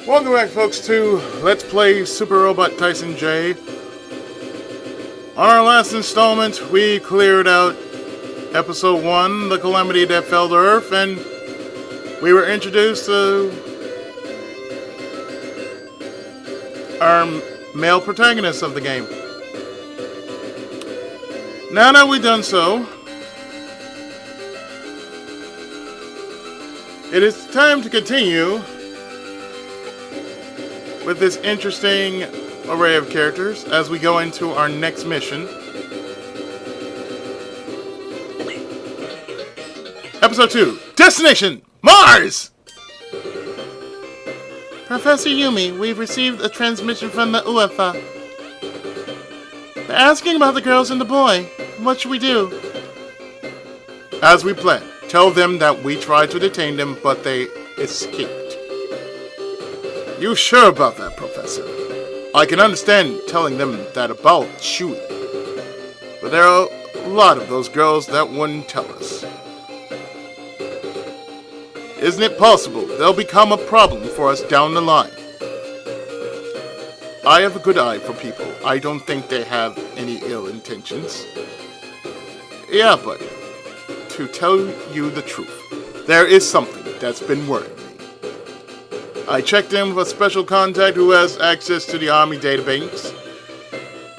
Welcome back, folks, to Let's Play Super Robot Tyson J. On our last installment, we cleared out Episode 1, The Calamity That Fell to Earth, and we were introduced to our male protagonist of the game. Now that we've done so, it is time to continue with this interesting array of characters as we go into our next mission. Episode 2, Destination Mars! Professor Yumi, we've received a transmission from the UFA. They're asking about the girls and the boy. What should we do? As we planned, tell them that we tried to detain them, but they escaped. You sure about that, Professor? I can understand telling them that about Shui, but there are a lot of those girls that wouldn't tell us. Isn't it possible they'll become a problem for us down the line? I have a good eye for people. I don't think they have any ill intentions. Yeah, but to tell you the truth, there is something that's been worrying me. I checked in with a special contact who has access to the Army databanks.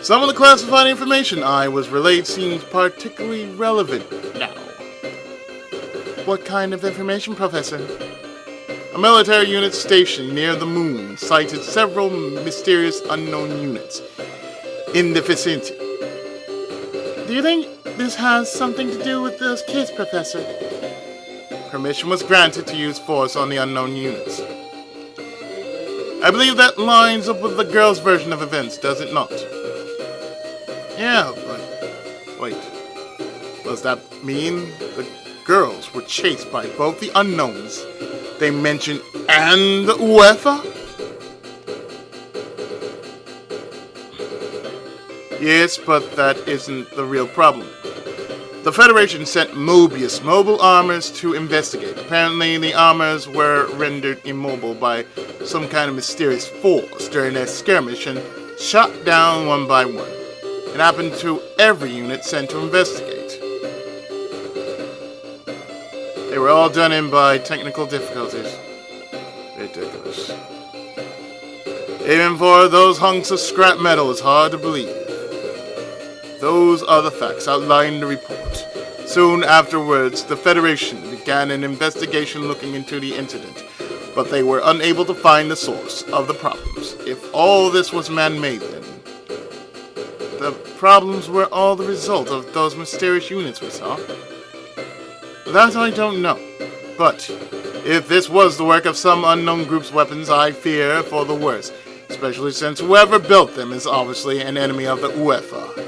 Some of the classified information I was relayed seems particularly relevant now. What kind of information, Professor? A military unit stationed near the moon cited several mysterious unknown units in the vicinity. Do you think this has something to do with those kids, Professor? Permission was granted to use force on the unknown units. I believe that lines up with the girls' version of events, does it not? Yeah, but wait. Does that mean the girls were chased by both the unknowns they mentioned and the UEFA? Yes, but that isn't the real problem. The Federation sent Mobius mobile armors to investigate. Apparently, the armors were rendered immobile by some kind of mysterious force during their skirmish and shot down one by one. It happened to every unit sent to investigate. They were all done in by technical difficulties. Ridiculous. Even for those hunks of scrap metal, it's hard to believe. Those are the facts outlined in the report. Soon afterwards, the Federation began an investigation looking into the incident, but they were unable to find the source of the problems. If all this was man-made, then the problems were all the result of those mysterious units we saw. That I don't know. But if this was the work of some unknown group's weapons, I fear for the worst, especially since whoever built them is obviously an enemy of the UEFA.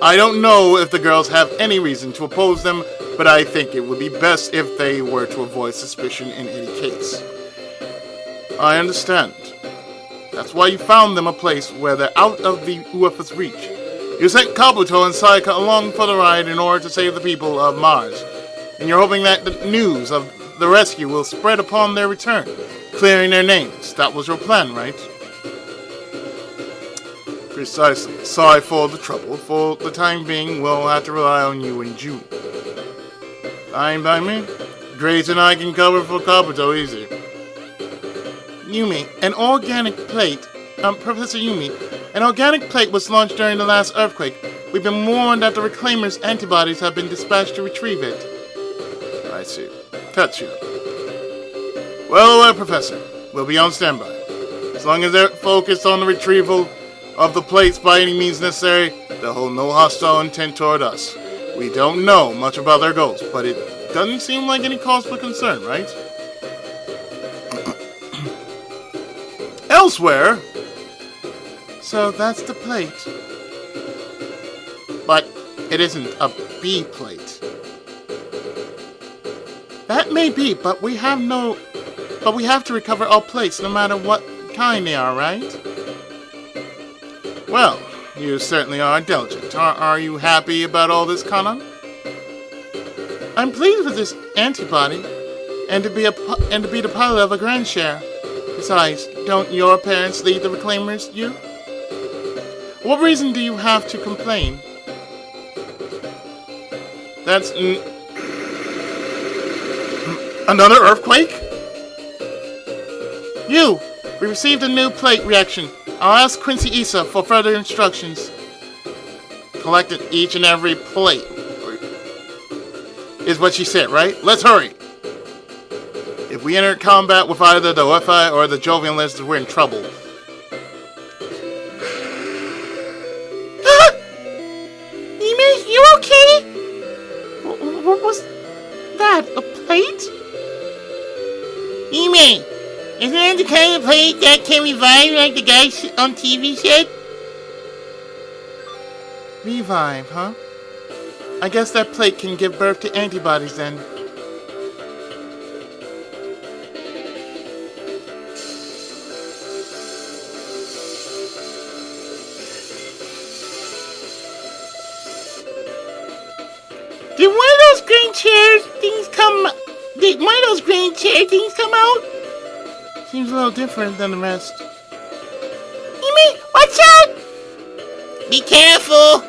I don't know if the girls have any reason to oppose them, but I think it would be best if they were to avoid suspicion in any case. I understand. That's why you found them a place where they're out of the UFA's reach. You sent Kabuto and Sayaka along for the ride in order to save the people of Mars, and you're hoping that the news of the rescue will spread upon their return, clearing their names. That was your plan, right? Precisely. Sorry for the trouble. For the time being, we'll have to rely on you in June. Fine by me. Grace and I can cover for Kabuto easy. Yumi, an organic plate. Professor Yumi, an organic plate was launched during the last earthquake. We've been warned that the Reclaimer's antibodies have been dispatched to retrieve it. I see. Touya. Well, Professor. We'll be on standby. As long as they're focused on the retrieval of the plates by any means necessary, they'll hold no hostile intent toward us. We don't know much about their goals, but it doesn't seem like any cause for concern, right? Elsewhere. So that's the plate. But it isn't a B plate. That may be, but we have to recover all plates no matter what kind they are, right? Well, you certainly are diligent. Are you happy about all this, Kanan? I'm pleased with this antibody, and to be the pilot of a grand share. Besides, don't your parents lead the Reclaimers, you? What reason do you have to complain? That's another earthquake? You! We received a new plate reaction. I'll ask Quincy Issa for further instructions. Collected each and every plate. Is what she said, right? Let's hurry! If we enter combat with either the UFI or the Jovian Lizards, we're in trouble. Hime, you okay? What was that? A plate? Hime, isn't that the kind of plate that can revive like the guy on TV said? Revive, huh? I guess that plate can give birth to antibodies then. Did one of those green chair things come out? Seems a little different than the rest. Hime, watch out! Be careful!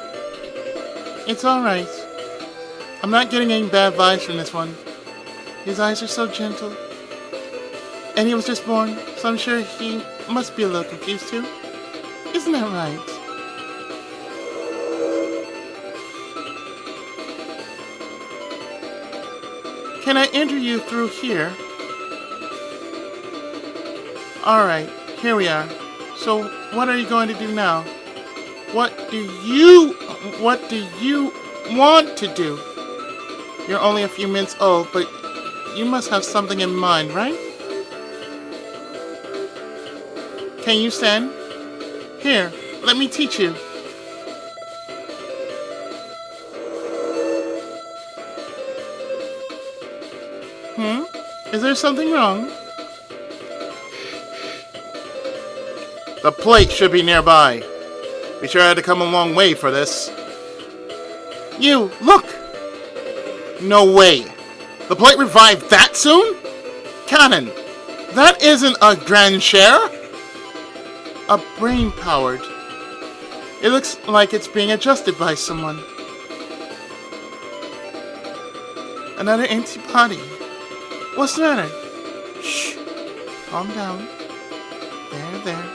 It's alright. I'm not getting any bad vibes from this one. His eyes are so gentle. And he was just born, so I'm sure he must be a little confused too. Isn't that right? Can I enter you through here? Alright, here we are. So, what are you going to do now? What do you want to do? You're only a few minutes old, but you must have something in mind, right? Can you stand? Here, let me teach you. Is there something wrong? The plate should be nearby. Be sure I had to come a long way for this. You, look! No way. The plate revived that soon? Cannon, that isn't a grand share. A brain-powered. It looks like it's being adjusted by someone. Another antibody. What's the matter? Shh. Calm down. There.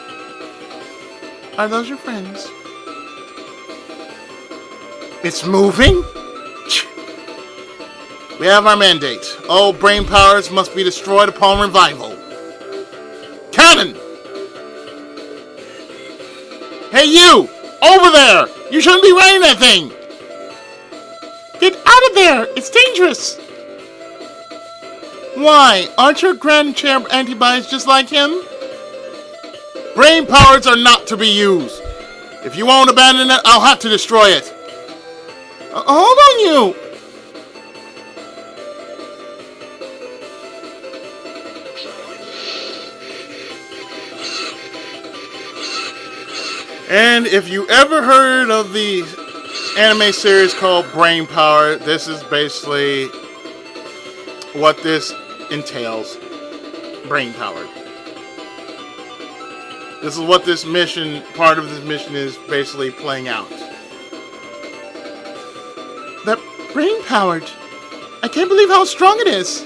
Are those your friends? It's moving? We have our mandate. All brain powers must be destroyed upon revival. Cannon! Hey you! Over there! You shouldn't be riding that thing! Get out of there! It's dangerous! Why? Aren't your grand chair antibodies just like him? Brain powers are not to be used. If you won't abandon it, I'll have to destroy it. Hold on, you! And if you ever heard of the anime series called Brain Power, this is basically what this entails. Brain power. This is what this mission, part of this mission is basically playing out. That brain powered. I can't believe how strong it is.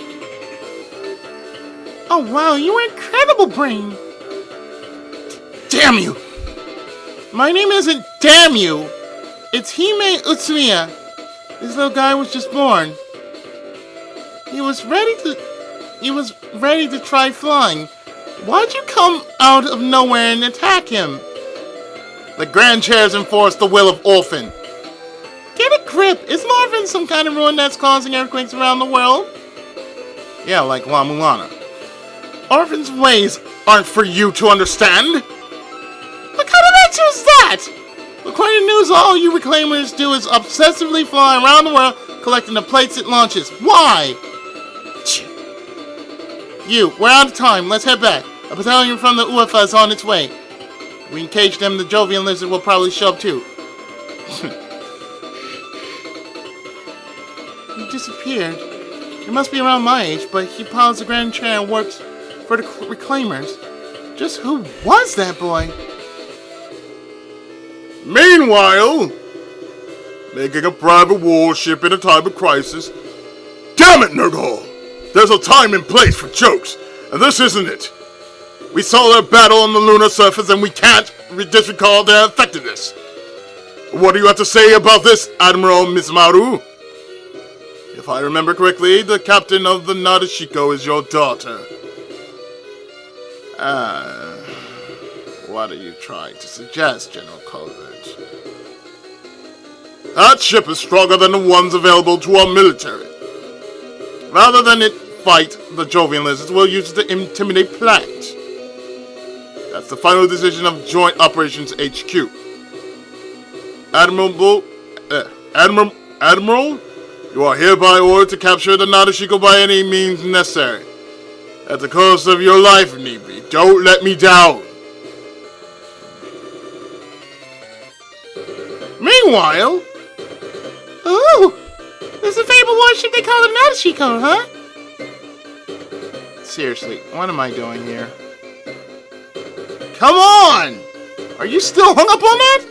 Oh wow, you are incredible, brain. Damn you! My name isn't Damn You. It's Hime Utsumiya. This little guy was just born. He was ready to try flying. Why'd you come out of nowhere and attack him? The Grand Chairs enforce the will of Orphan. Get a grip! Isn't Orphan some kind of ruin that's causing earthquakes around the world? Yeah, like La Mulana. Orphan's ways aren't for you to understand. What kind of answer is that? According to news, all you Reclaimers do is obsessively fly around the world collecting the plates it launches. Why? You, we're out of time. Let's head back. A battalion from the UFA is on its way. If we can cage them, the Jovian Lizard will probably show up too. He disappeared. He must be around my age, but he pilots the Grand Chair and works for the Reclaimers. Just who was that boy? Meanwhile, making a private warship in a time of crisis. Damn it, Nergal! There's a time and place for jokes, and this isn't it. We saw their battle on the lunar surface, and we can't disregard their effectiveness. What do you have to say about this, Admiral Mizumaru? If I remember correctly, the captain of the Nadesico is your daughter. What are you trying to suggest, General Colbert? That ship is stronger than the ones available to our military. Rather than it fight the Jovian lizards, we'll use it to intimidate planets. That's the final decision of Joint Operations HQ. Admiral, you are hereby ordered to capture the Nadesico by any means necessary. At the cost of your life, if need be. Don't let me down. Meanwhile... Ooh! There's a fabled warship they call the Nadesico, huh? Seriously, what am I doing here? Come on! Are you still hung up on that?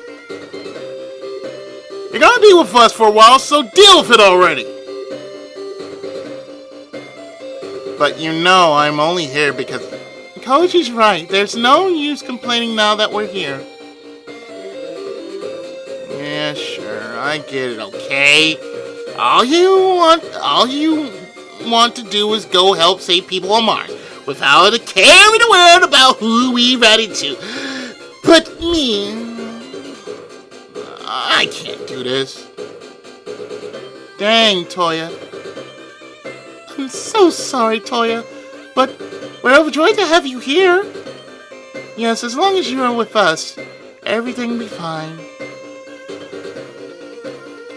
You're gonna be with us for a while, so deal with it already! But you know I'm only here because... Koji's right. There's no use complaining now that we're here. Yeah, sure. I get it, okay? All you want to do is go help save people on Mars without a care in the world about who we ran into. But me... I can't do this. Dang, Touya. I'm so sorry, Touya, but we're overjoyed to have you here. Yes, as long as you are with us, everything will be fine.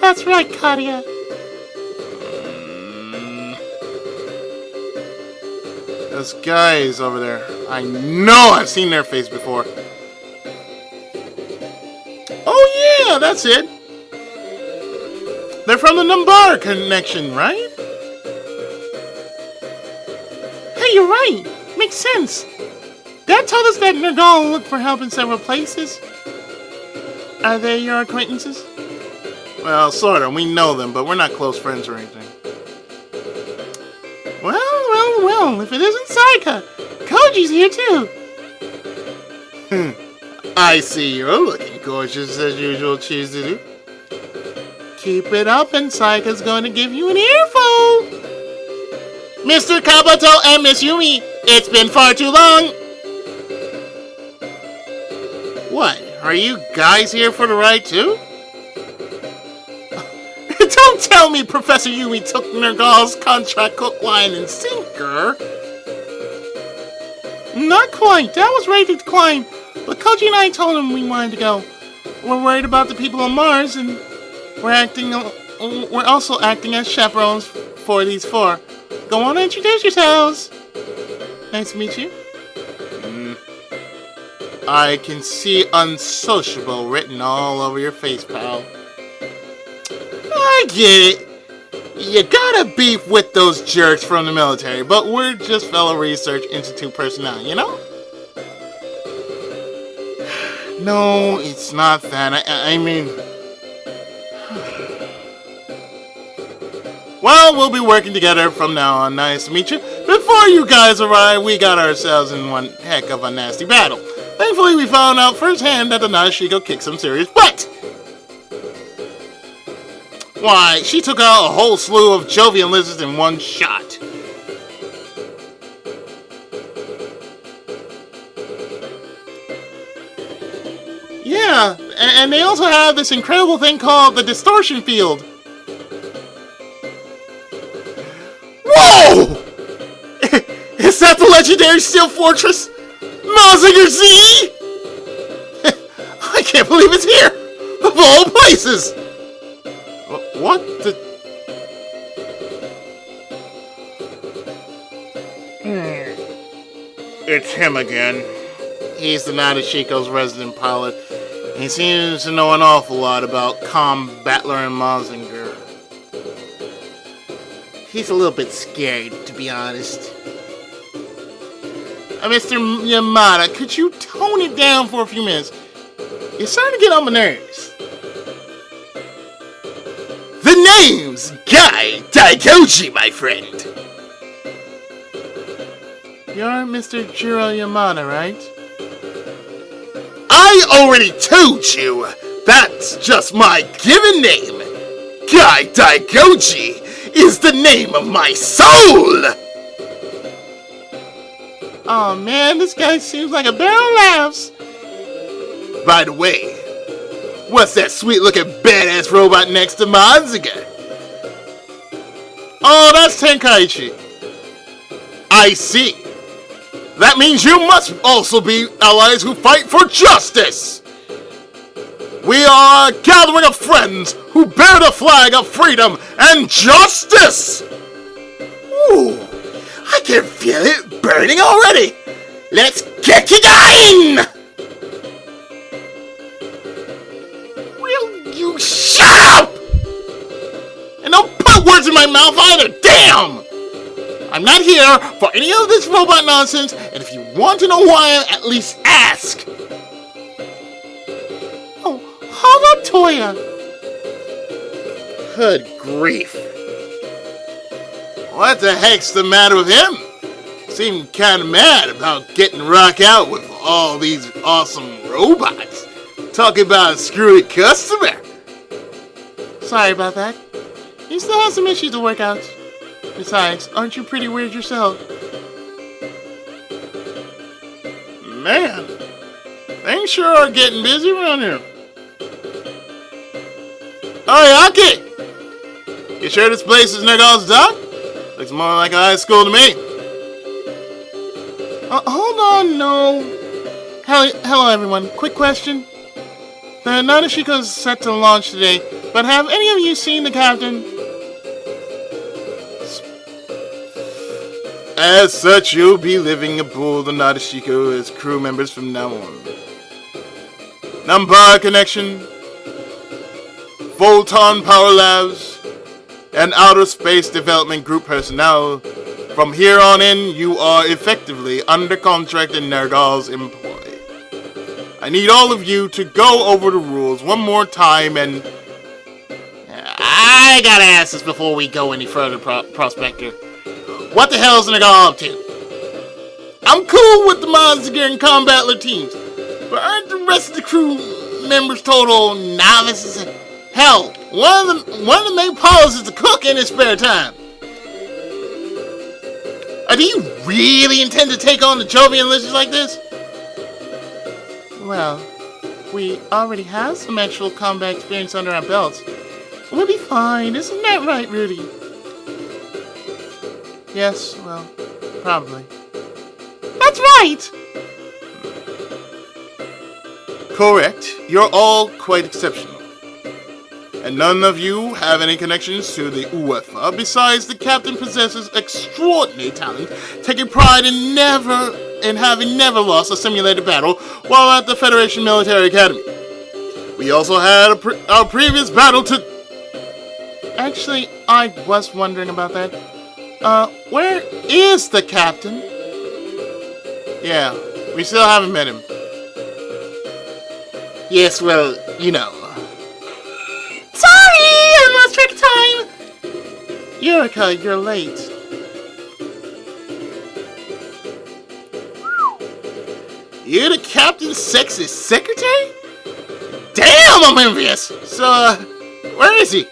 That's right, Katia. Those guys over there, I know I've seen their face before. Oh yeah, that's it. They're from the Numbar connection, right? Hey, you're right. Makes sense. Dad told us that Nergal looked for help in several places. Are they your acquaintances? Well, sort of. We know them, but we're not close friends or anything. Well, if it isn't Saika, Koji's here too. I see you're looking gorgeous as usual, Chizuru. Keep it up and Saika's going to give you an earful. Mr. Kabuto and Miss Yumi, it's been far too long. What? Are you guys here for the ride too? Don't tell me Professor Yumi took Nergal's contract hook, line, and sinker. Not quite. That was ready to decline. But Koji and I told him we wanted to go. We're worried about the people on Mars, and we're also acting as chaperones for these four. Go on and introduce yourselves. Nice to meet you. I can see unsociable written all over your face, pal. I get it. You gotta beef with those jerks from the military, but we're just fellow Research Institute personnel, you know? No, it's not that. I mean... Well, we'll be working together from now on. Nice to meet you. Before you guys arrived, we got ourselves in one heck of a nasty battle. Thankfully, we found out firsthand that the Nadesico kicked some serious butt. Why, she took out a whole slew of Jovian lizards in one shot. Yeah, and they also have this incredible thing called the distortion field. Whoa! Is that the legendary steel fortress? Mazinkaiser Z? I can't believe it's here! Of all places! What the... It's him again. He's the Nadesico's resident pilot. He seems to know an awful lot about Battler and Mazinger. He's a little bit scared, to be honest. Mr. Yamada, could you tone it down for a few minutes? You're starting to get on my nerves. The name's Guy Daigoji, my friend. You're Mr. Jiro Yamada, right? I already told you, that's just my given name. Guy Daigoji is the name of my soul! Oh man, this guy seems like a barrel of laughs. By the way, what's that sweet-looking badass robot next to Mazinkaiser? Oh, that's Tenkaichi. I see. That means you must also be allies who fight for justice! We are a gathering of friends who bear the flag of freedom and justice! Ooh, I can feel it burning already! Let's get it going! Will you shut up? And don't put words in my mouth either, damn! I'm not here for any of this robot nonsense, and if you want to know why, at least ask! Oh, how about Touya? Good grief. What the heck's the matter with him? Seemed kinda mad about getting rocked out with all these awesome robots. Talking about a screwy customer. Sorry about that. He still has some issues to work out. Besides, aren't you pretty weird yourself? Man, things sure are getting busy around here. Oh, Yaki! You sure this place is Nergal's dock? Looks more like a high school to me. Hold on, no. Hello, everyone. Quick question. The Nadesico is set to launch today, but have any of you seen the captain? As such, you'll be living aboard the Nadesico as crew members from now on. Number connection, Photon Power Labs, and Outer Space Development Group personnel. From here on in, you are effectively under contract in Nergal's employ. I need all of you to go over the rules one more time and... I gotta ask this before we go any further, Prospector. What the hell is Nergal up to? I'm cool with the Mazinkaiser and Combattler teams, but aren't the rest of the crew members total novices? Hell, one of the main powers is to cook in his spare time. Do you really intend to take on the Jovian lizards like this? Well, we already have some actual combat experience under our belts. We'll be fine, isn't that right, Rudy? Yes, well, probably. That's right! Correct. You're all quite exceptional. And none of you have any connections to the UEFA, besides the captain possesses extraordinary talent, taking pride in having never lost a simulated battle while at the Federation Military Academy. We also had our previous battle to... Actually, I was wondering about that. Where is the captain? Yeah, we still haven't met him. Yes, well, you know. Sorry, I lost track of time! Yurika, you're late. You're the captain's sexy secretary? Damn, I'm envious! So, where is he?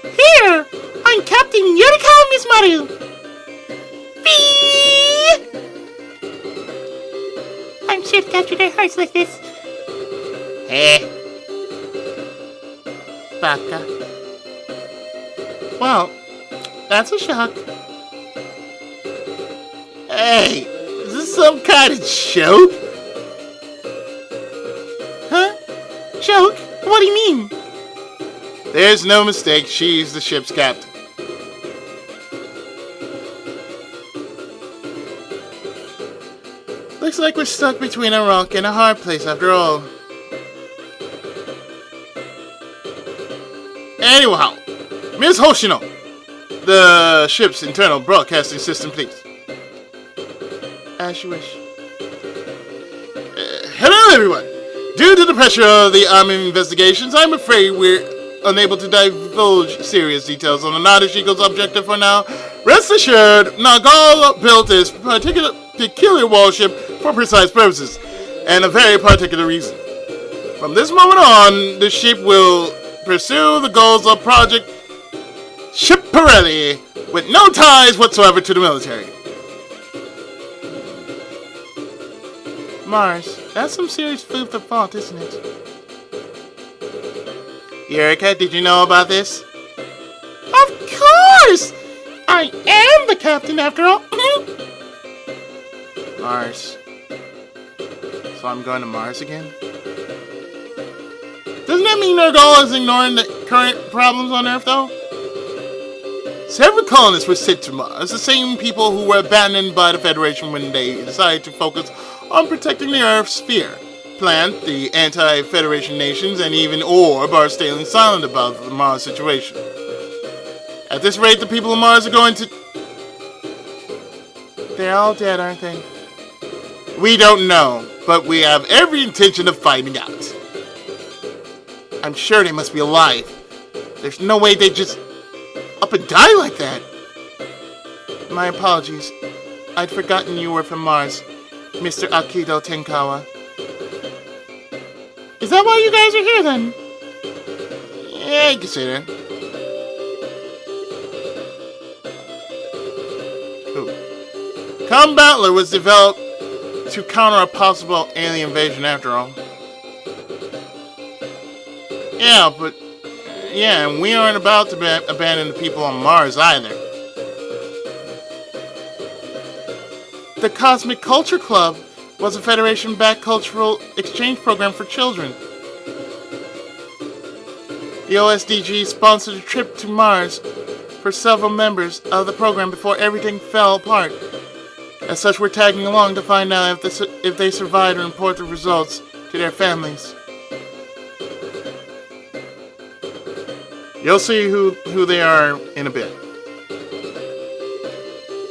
Here! I'm Captain Yurika, Miss Maru! Bee! I'm sure to capture their hearts like this. Baka. Well, that's a shock. Hey, is this some kind of joke? Huh? Joke? What do you mean? There's no mistake, she's the ship's captain. Looks like we're stuck between a rock and a hard place after all. Anyhow, Ms. Hoshino, the ship's internal broadcasting system, please. As you wish. Hello, everyone. Due to the pressure of the Army investigations, I'm afraid we're unable to divulge serious details on the Nadesico's objective for now. Rest assured, Nagal built this particular warship for precise purposes, and a very particular reason. From this moment on, the ship will pursue the goals of Project Shipperelli with no ties whatsoever to the military. Mars, that's some serious food for thought, isn't it? Eureka, did you know about this? Of course! I am the captain after all. Mars. So I'm going to Mars again? Doesn't that mean our goal is ignoring the current problems on Earth, though? Several colonists were sent to Mars, the same people who were abandoned by the Federation when they decided to focus on protecting the Earth's sphere. Plant, the anti-Federation nations, and even Orb are staying silent about the Mars situation. At this rate, the people of Mars are going to... They're all dead, aren't they? We don't know, but we have every intention of finding out. I'm sure they must be alive. There's no way they just up and die like that. My apologies. I'd forgotten you were from Mars, Mr. Akito Tenkawa. Is that why you guys are here, then? Yeah, you can say that. Cool. Battler was developed to counter a possible alien invasion after all. Yeah, and we aren't about to abandon the people on Mars either. The Cosmic Culture Club was a Federation-backed cultural exchange program for children. The OSDG sponsored a trip to Mars for several members of the program before everything fell apart. As such, we're tagging along to find out if they survived and report the results to their families. You'll see who they are in a bit.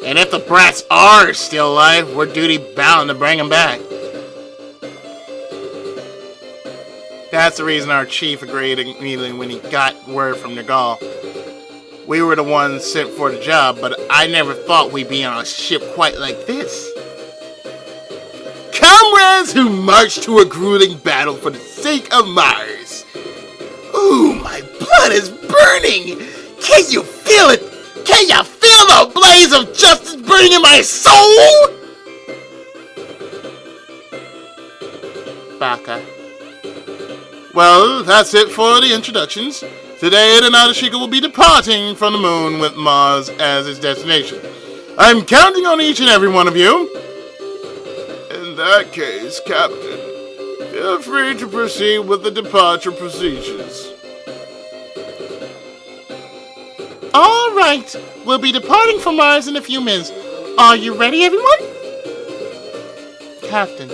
And if the brats are still alive, we're duty-bound to bring them back. That's the reason our chief agreed immediately when he got word from Nagal. We were the ones sent for the job, but I never thought we'd be on a ship quite like this. Comrades who march to a grueling battle for the sake of Mars. Ooh, my blood is burning! Can you feel it? Can you feel the blaze of justice burning in my soul? Baka. Well, that's it for the introductions. Today, the Nadesico will be departing from the moon with Mars as its destination. I'm counting on each and every one of you. In that case, Captain, feel free to proceed with the departure procedures. All right, we'll be departing from Mars in a few minutes. Are you ready, everyone? Captain.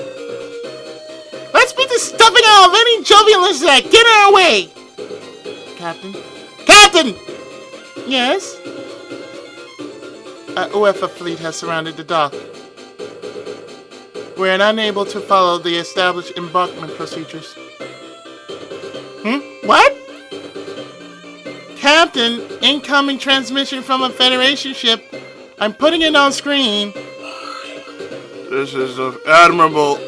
Let's beat the stuffing out of any jovialness that get in our way. Captain. Captain! Yes? A UFA fleet has surrounded the dock. We're unable to follow the established embarkment procedures. What? Captain, incoming transmission from a Federation ship. I'm putting it on screen. This is the Admiral.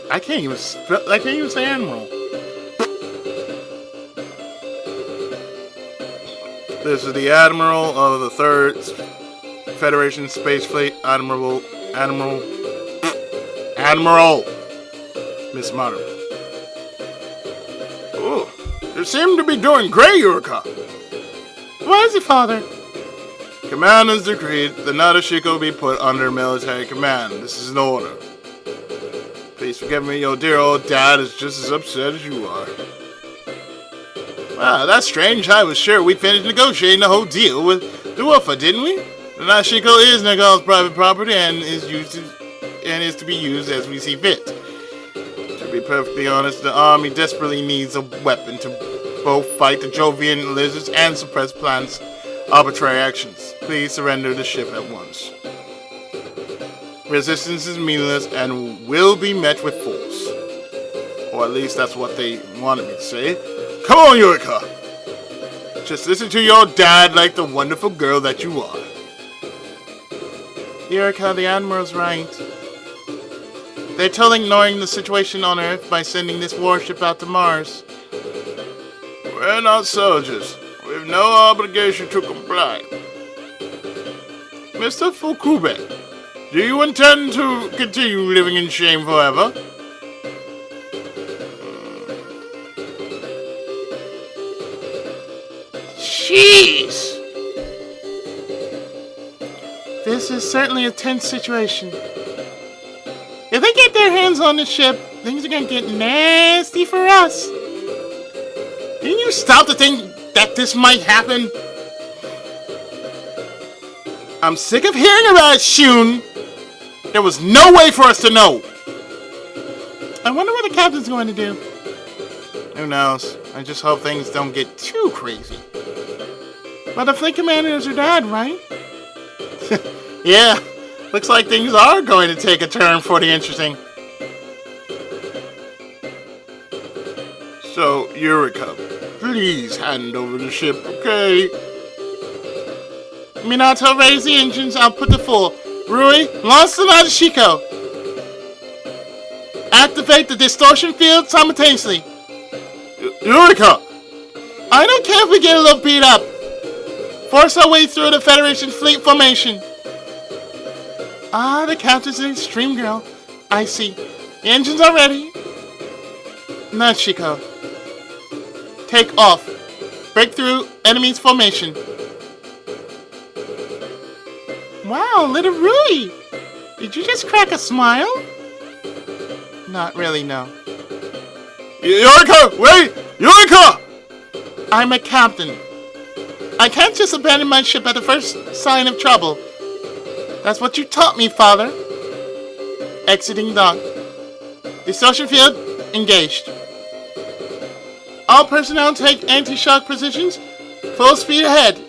I can't even say Admiral. This is the Admiral of the 3rd Federation Space Fleet, Admiral Miss Maru. Oh, you seem to be doing great, Eureka. What is it, Father? Command has decreed the Nadesico be put under military command. This is an order. Please forgive me, your dear old dad is just as upset as you are. Wow, that's strange. I was sure we finished negotiating the whole deal with the UFA, didn't we? The Nadesico is Nagal's private property and is to be used as we see fit. To be perfectly honest, the army desperately needs a weapon to both fight the Jovian lizards and suppress plans' arbitrary actions. Please surrender the ship at once. Resistance is meaningless and will be met with force. Or at least that's what they wanted me to say. Come on, Eureka! Just listen to your dad like the wonderful girl that you are. Eureka, the Admiral's right. They're totally ignoring the situation on Earth by sending this warship out to Mars. We're not soldiers. We've no obligation to comply. Mr. Fukube, do you intend to continue living in shame forever? Jeez! This is certainly a tense situation. If they get their hands on the ship, things are gonna get nasty for us. Can you stop to think that this might happen? I'm sick of hearing about it, Shun. There was no way for us to know. I wonder what the captain's going to do. Who knows? I just hope things don't get too crazy. But the fleet commanders are dead, right? Yeah, looks like things are going to take a turn for the interesting. So, Eureka, please hand over the ship, okay? Minato, raise the engines. I'll put the full. Rui, launch the Nadesico. Activate the distortion field simultaneously. Eureka! I don't care if we get a little beat up. Force our way through the Federation fleet formation. Ah, the captain's an extreme girl. I see. The engines are ready. Nadesico. Take off. Break through enemy's formation. Wow, little Rui! Did you just crack a smile? Not really, no. Eureka! Wait! Eureka! I'm a captain. I can't just abandon my ship at the first sign of trouble. That's what you taught me, father. Exiting dock. Distortion field engaged. All personnel take anti-shock positions. Full speed ahead.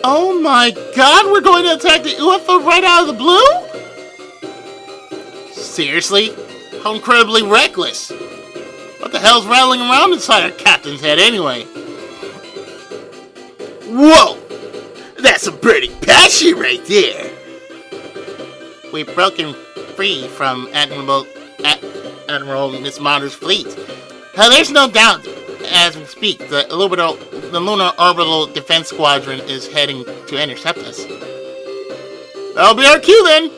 Oh my god, we're going to attack the UFO right out of the blue? Seriously? How incredibly reckless. What the hell's rattling around inside our captain's head anyway? Whoa! That's a pretty patchy right there. We've broken free from Admiral Miss Marder's fleet. Now, there's no doubt, as we speak, the Lunar Orbital Defense Squadron is heading to intercept us. That'll be our cue then.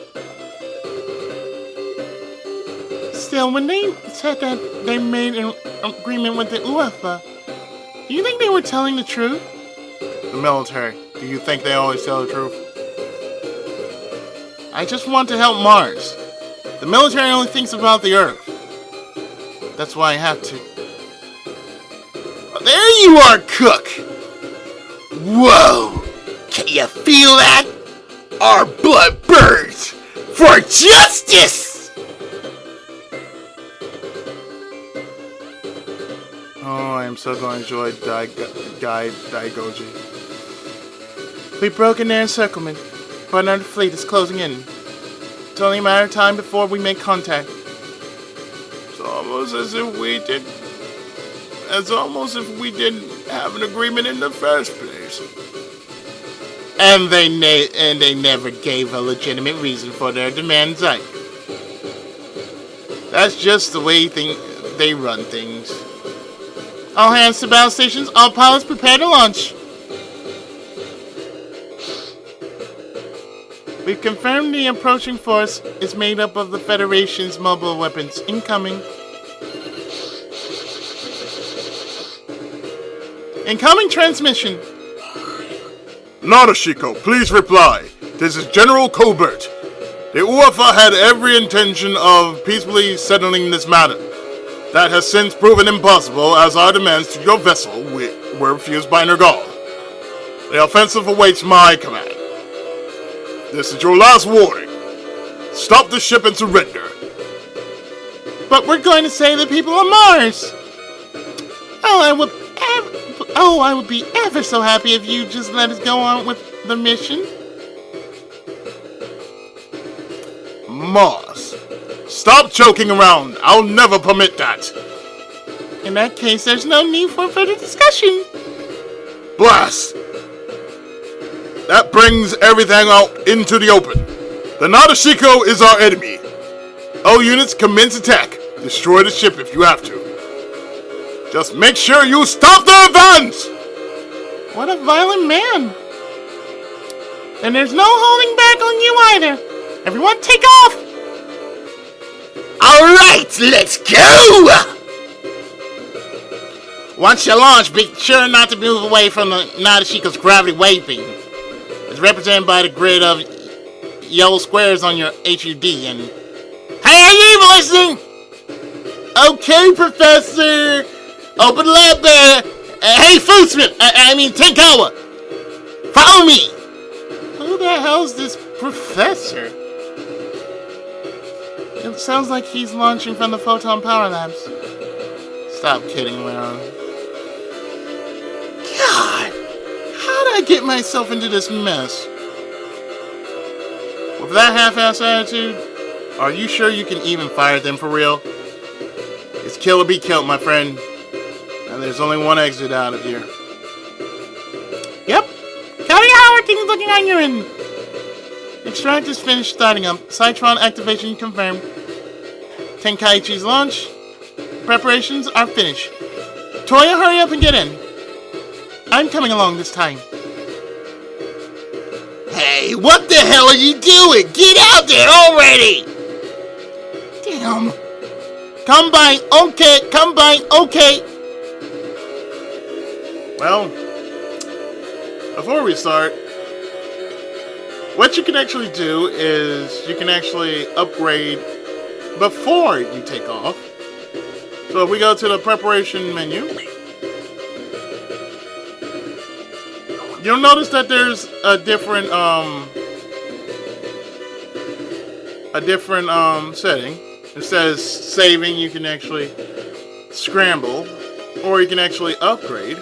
Still, when they said that they made an agreement with the UFA, do you think they were telling the truth? The military. Do you think they always tell the truth? I just want to help Mars. The military only thinks about the Earth. That's why I have to. There you are, Cook! Whoa! Can you feel that? Our blood burns for justice! Oh, I am so going to enjoy Daigoji. We've broken their encirclement, but another fleet is closing in. It's only a matter of time before we make contact. It's almost as if we didn't have an agreement in the first place. And they never gave a legitimate reason for their demands either. That's just the way they run things. All hands to battle stations. All pilots prepare to launch. We've confirmed the approaching force is made up of the Federation's mobile weapons. Incoming. Incoming transmission. Nadesico, please reply. This is General Colbert. The UFA had every intention of peacefully settling this matter. That has since proven impossible as our demands to your vessel were refused by Nergal. The offensive awaits my command. This is your last warning. Stop the ship and surrender. But we're going to save the people on Mars. I would be ever so happy if you just let us go on with the mission. Mars. Stop joking around. I'll never permit that. In that case, there's no need for further discussion. Blast! That brings everything out into the open. The Nadesico is our enemy. All units commence attack. Destroy the ship if you have to. Just make sure you stop the advance! What a violent man. And there's no holding back on you either. Everyone take off! Alright, let's go! Once you launch, be sure not to move away from the Nadesico's gravity wave beam. It's represented by the grid of yellow squares on your HUD and... Hey, are you even listening? Okay, Professor. Open the lab there. Hey, Foodsmith! I mean, Tenkawa! Follow me! Who the hell's this professor? It sounds like he's launching from the Photon Power Labs. Stop kidding around. God! How did I get myself into this mess? With that half-ass attitude, are you sure you can even fire them for real? It's kill or be killed, my friend. And there's only one exit out of here. Yep. Cody Howard, things looking on your end. Extract is finished starting up. Cytron activation confirmed. Tenkaichi's launch. Preparations are finished. Touya, hurry up and get in. I'm coming along this time. Hey, what the hell are you doing? Get out there already! Damn. Come by, okay. Well, before we start, what you can actually do is you can actually upgrade before you take off. So if we go to the preparation menu, you'll notice that there's a different setting. It says saving. You can actually scramble, or you can actually upgrade.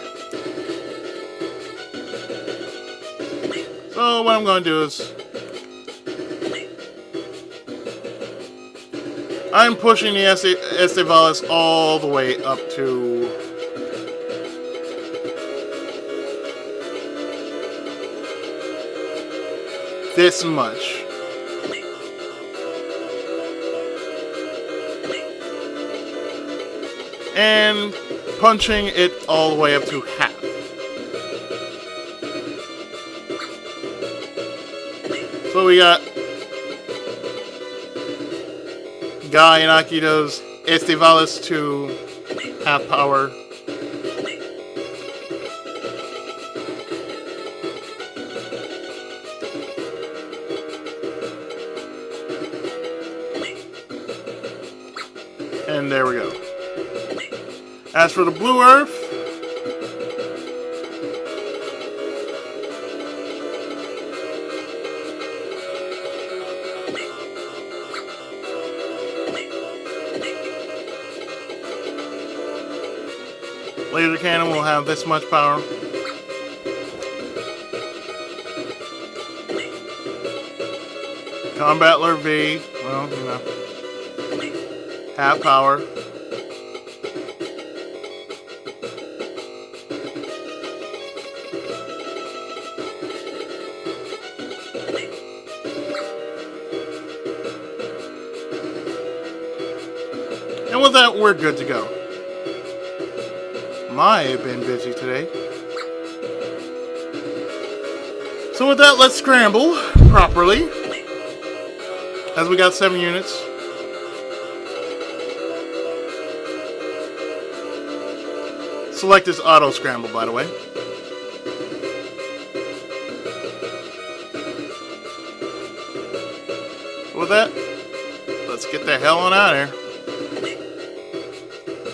So what I'm going to do is I'm pushing the Estevalis all the way up to this much. And punching it all the way up to half. So we got Guy and Akito's Estevalis to half power. And there we go. As for the Blue Earth, laser cannon will have this much power. Combattler V, well, you know, half power. And with that, we're good to go. I've been busy today. So with that, let's scramble properly. As we got 7 units. Select this auto scramble, by the way. With that, let's get the hell on out of here.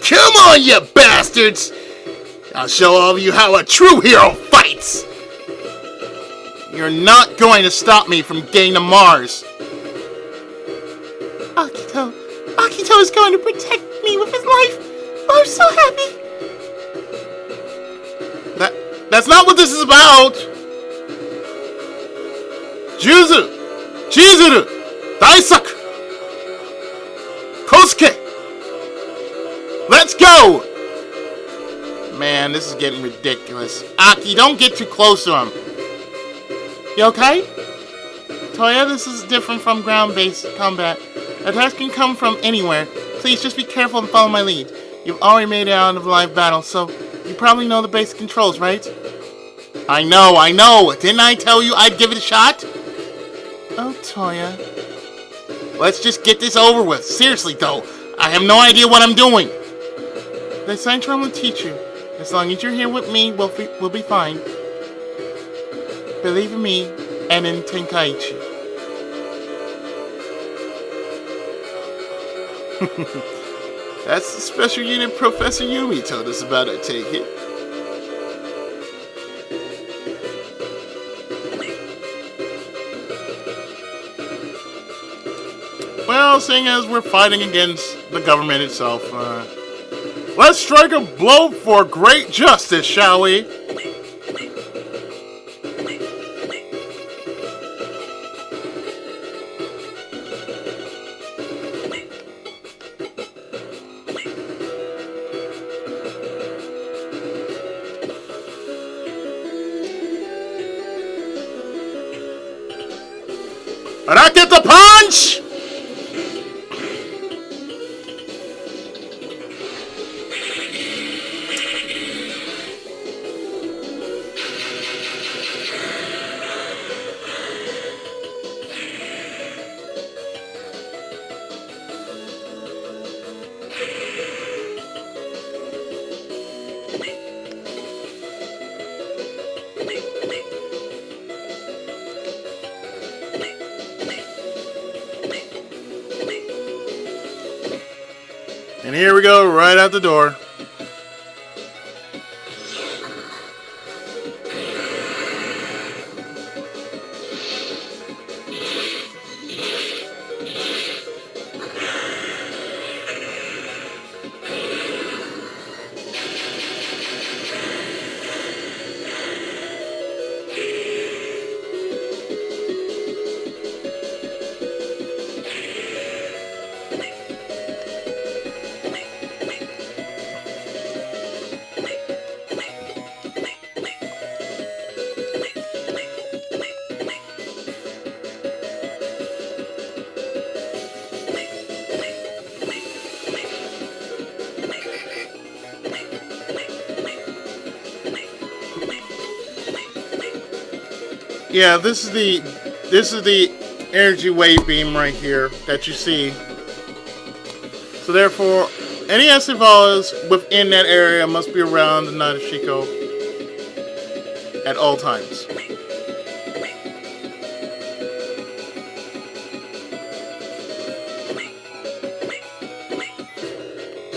Come on, you bastards! I'll show all of you how a true hero fights! You're not going to stop me from getting to Mars. Akito is going to protect me with his life. I'm so happy. That's not what this is about. Chizuru! Daisaku! Yosuke! Let's go! Man, this is getting ridiculous. Aki, don't get too close to him. You okay? Touya, this is different from ground-based combat. Attacks can come from anywhere. Please just be careful and follow my lead. You've already made it out of live battle, so you probably know the basic controls, right? I know. Didn't I tell you I'd give it a shot? Oh, Touya. Let's just get this over with. Seriously, though. I have no idea what I'm doing. The Sanctum will teach you. As long as you're here with me, we'll be fine. Believe in me and in Tenkaichi. That's the special unit Professor Yumi told us about, I take it. Well, seeing as we're fighting against the government itself, let's strike a blow for great justice, shall we? Rack at the punch! And here we go, right out the door. Yeah, this is the energy wave beam right here that you see. So therefore, any SFOs within that area must be around the Nadesico at all times.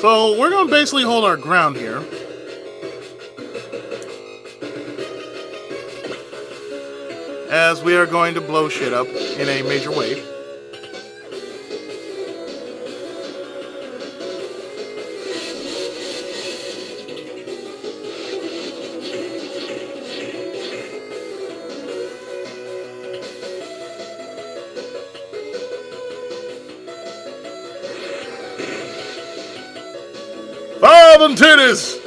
So we're going to basically hold our ground here. As we are going to blow shit up in a major wave. Fire them titties!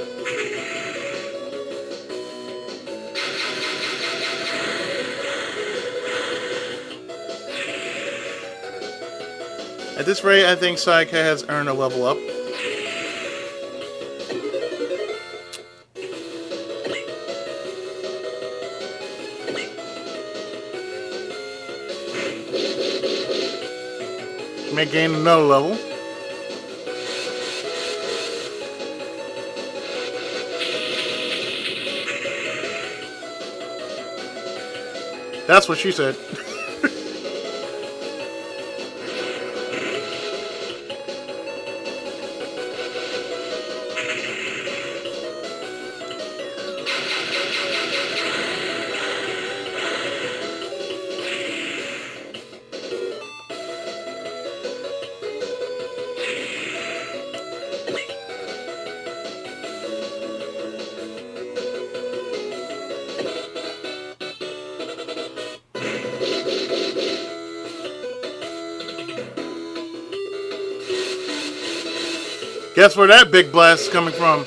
At this rate, I think Saika has earned a level up. She may gain another level. That's what she said. Guess where that big blast is coming from?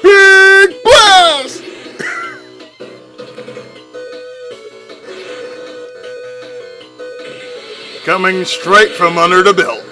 Big blast! Coming straight from under the belt.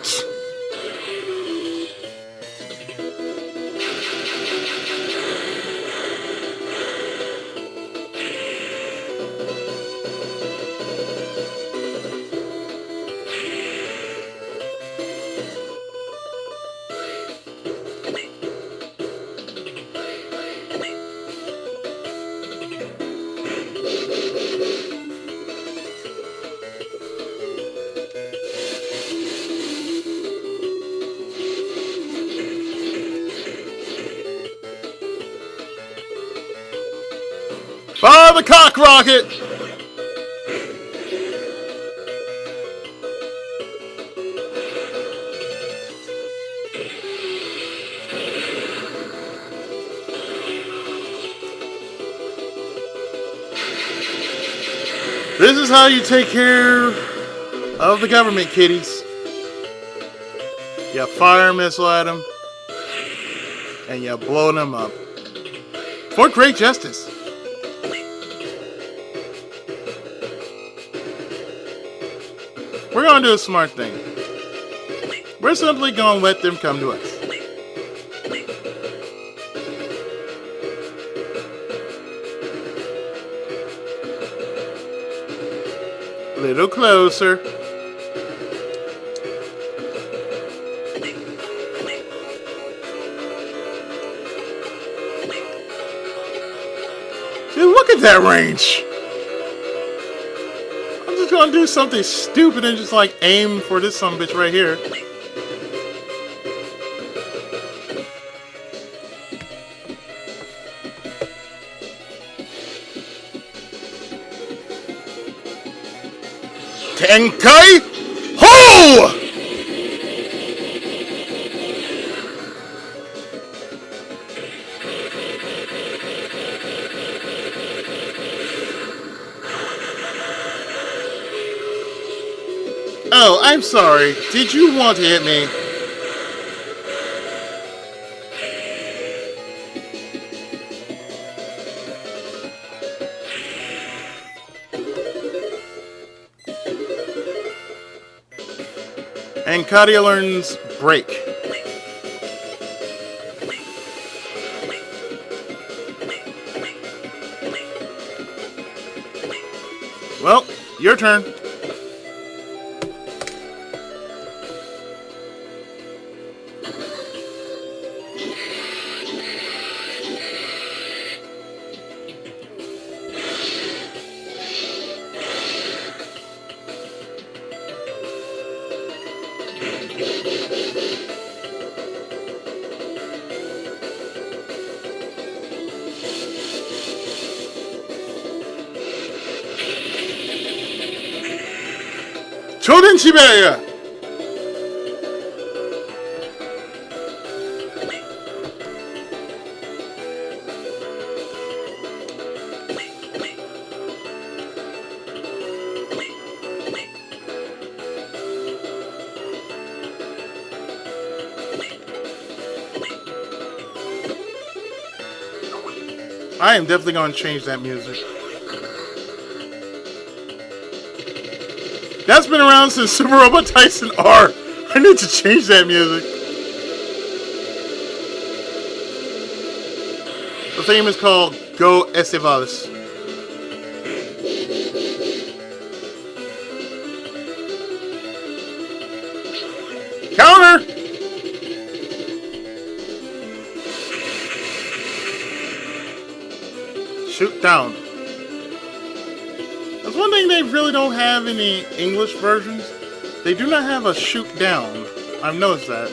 Fire the cock rocket! This is how you take care of the government, kiddies. You fire a missile at them, and you blow them up. For great justice. We're gonna do a smart thing. We're simply gonna let them come to us. Little closer. Dude, look at that range. I'm just gonna do something stupid and just like aim for this sumbitch right here. Tenkai Ho! Oh, I'm sorry. Did you want to hit me? And Kadia learns break. Well, your turn. Choden Shibeya! I am definitely going to change that music. That's been around since Super Robot Tyson R. I need to change that music. The theme is called Go Estevales. Counter! Shoot down. That's one thing they really don't have in the English versions. They do not have a shoot down. I've noticed that.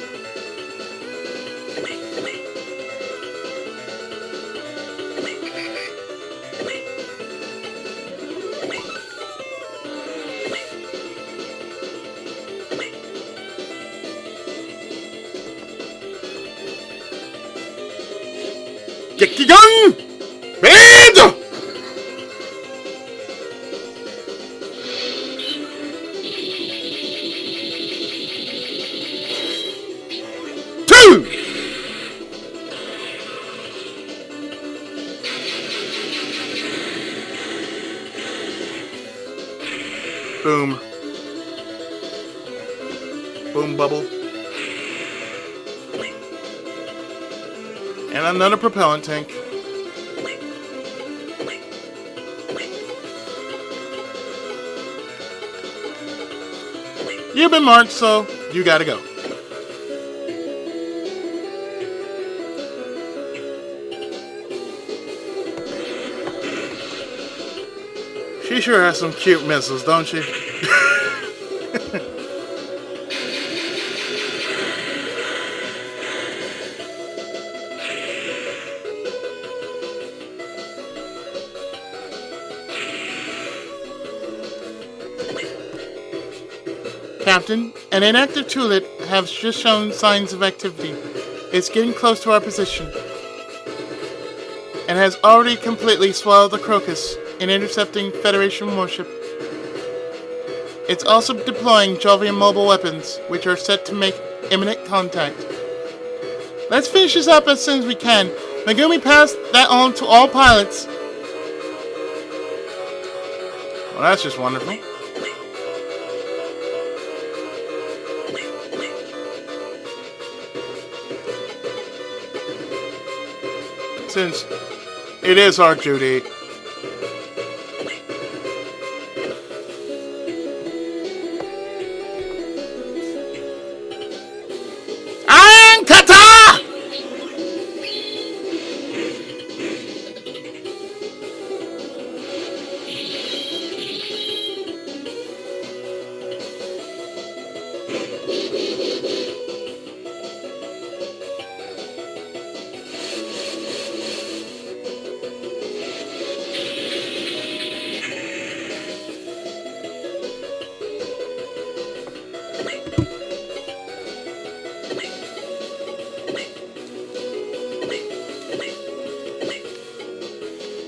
Gekigan! Band! Boom. Boom bubble. And another propellant tank. You've been marked, so you gotta go. She sure has some cute missiles, don't she? Captain, an inactive turret has just shown signs of activity. It's getting close to our position and has already completely swallowed the Crocus in intercepting Federation warship. It's also deploying Jovian mobile weapons, which are set to make imminent contact. Let's finish this up as soon as we can. Megumi passed that on to all pilots. Well, that's just wonderful. Since it is our duty,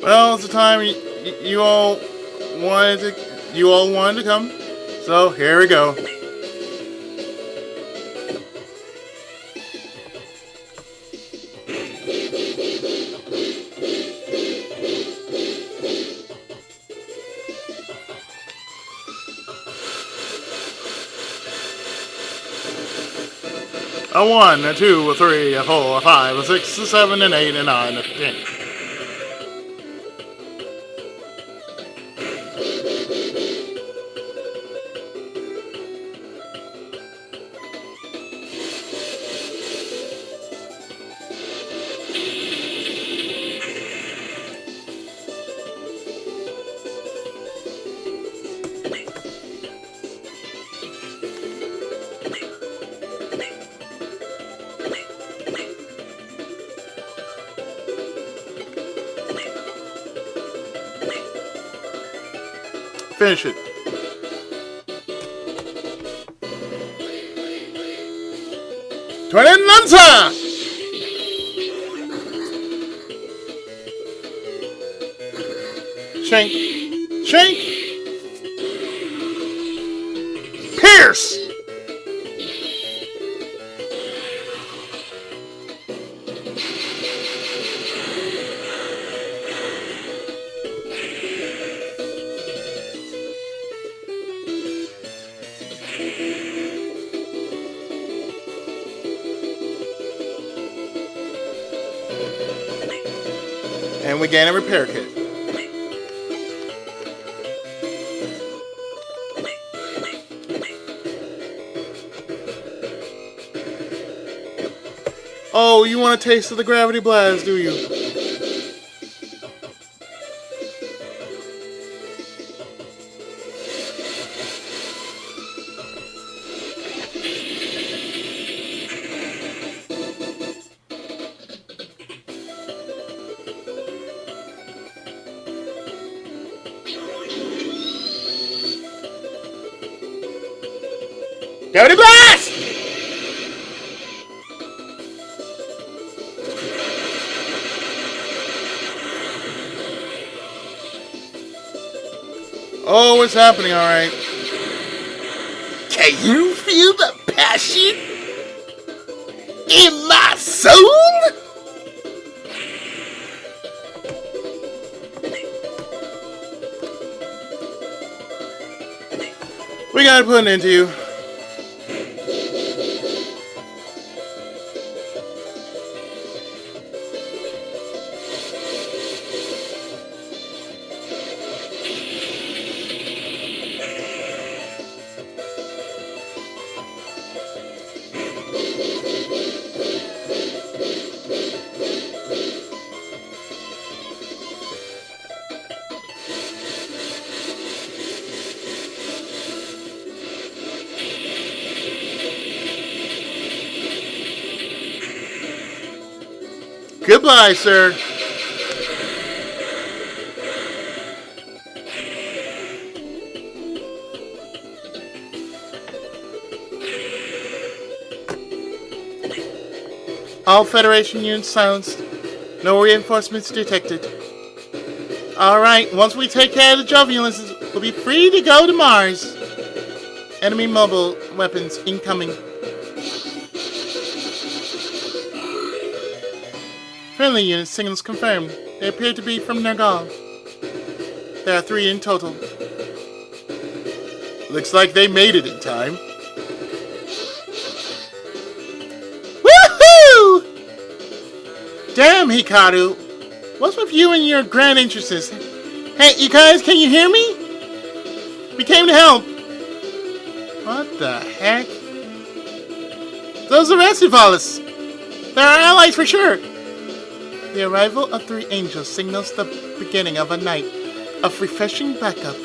well, it's the time you all wanted to come. So here we go. A 1, a 2, a 3, a 4, a 5, a 6, a 7, an 8, a 9, a 10. Finish it. Twin Lancer! Shank. Shank! Pierce! And we gain a repair kit. Oh, you want a taste of the gravity blast, do you? Gravity blast! Oh, it's happening, all right. Can you feel the passion? In my soul? We gotta put an end to you. Goodbye, sir. All Federation units silenced. No reinforcements detected. Alright, once we take care of the Jovialists, we'll be free to go to Mars. Enemy mobile weapons incoming. Friendly unit signals confirmed. They appear to be from Nergal. There are 3 in total. Looks like they made it in time. Woohoo! Damn, Hikaru. What's with you and your grand interests? Hey, you guys, can you hear me? We came to help. What the heck? Those are Restivalis. They're our allies for sure. The arrival of 3 angels signals the beginning of a night of refreshing backup.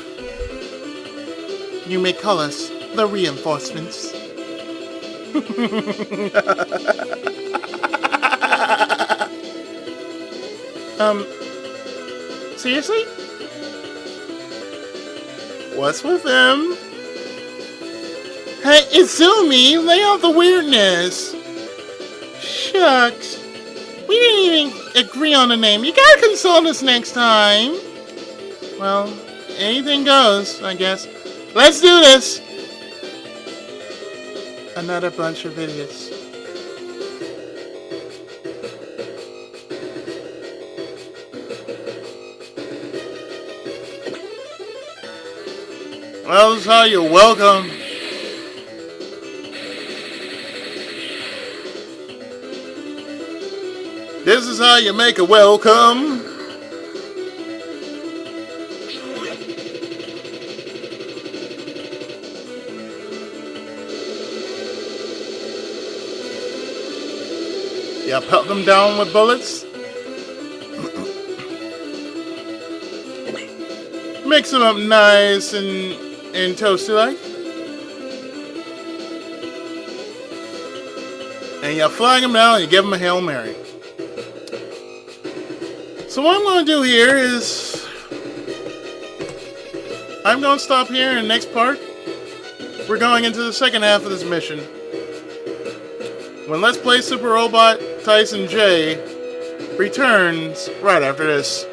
You may call us the reinforcements. Seriously? What's with them? Hey, Izumi, lay off the weirdness. Shucks. We didn't even agree on a name. You gotta consult us next time. Well, anything goes, I guess. Let's do this! Another bunch of idiots. Well, this is how you're welcome. This is how you make a welcome. Yeah, pelt them down with bullets. Mix them up nice and toasty like. And you flag them down and you give them a Hail Mary. So what I'm going to do here is I'm going to stop here in the next part. We're going into the second half of this mission. When Let's Play Super Robot Tyson J returns right after this.